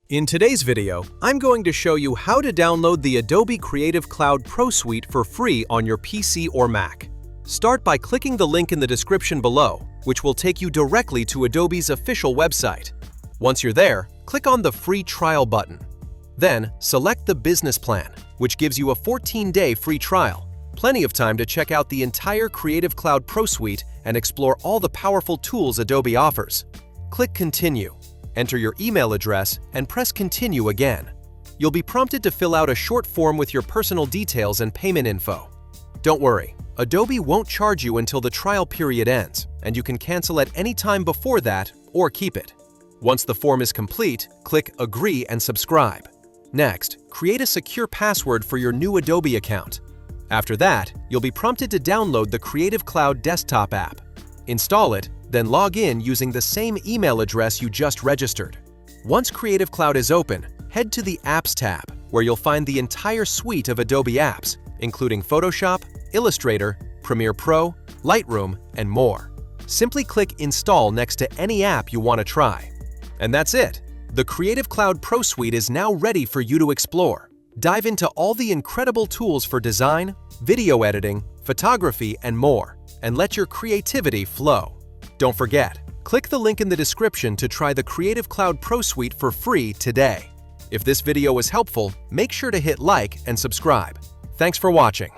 In today's video, I'm going to show you how to download the Adobe Creative Cloud Pro Suite for free on your PC or Mac. Start by clicking the link in the description below, which will take you directly to Adobe's official website. Once you're there, click on the Free Trial button. Then, select the Business Plan, which gives you a 14-day free trial. Plenty of time to check out the entire Creative Cloud Pro Suite and explore all the powerful tools Adobe offers. Click Continue. Enter your email address and press Continue again. You'll be prompted to fill out a short form with your personal details and payment info. Don't worry, Adobe won't charge you until the trial period ends, and you can cancel at any time before that or keep it. Once the form is complete, click Agree and subscribe. Next, create a secure password for your new Adobe account. After that, you'll be prompted to download the Creative Cloud desktop app. Install it, then log in using the same email address you just registered. Once Creative Cloud is open, head to the Apps tab, where you'll find the entire suite of Adobe apps, including Photoshop, Illustrator, Premiere Pro, Lightroom, and more. Simply click Install next to any app you want to try. And that's it! The Creative Cloud Pro Suite is now ready for you to explore. Dive into all the incredible tools for design, video editing, photography, and more, and let your creativity flow. Don't forget, click the link in the description to try the Creative Cloud Pro Suite for free today. If this video was helpful, make sure to hit like and subscribe. Thanks for watching.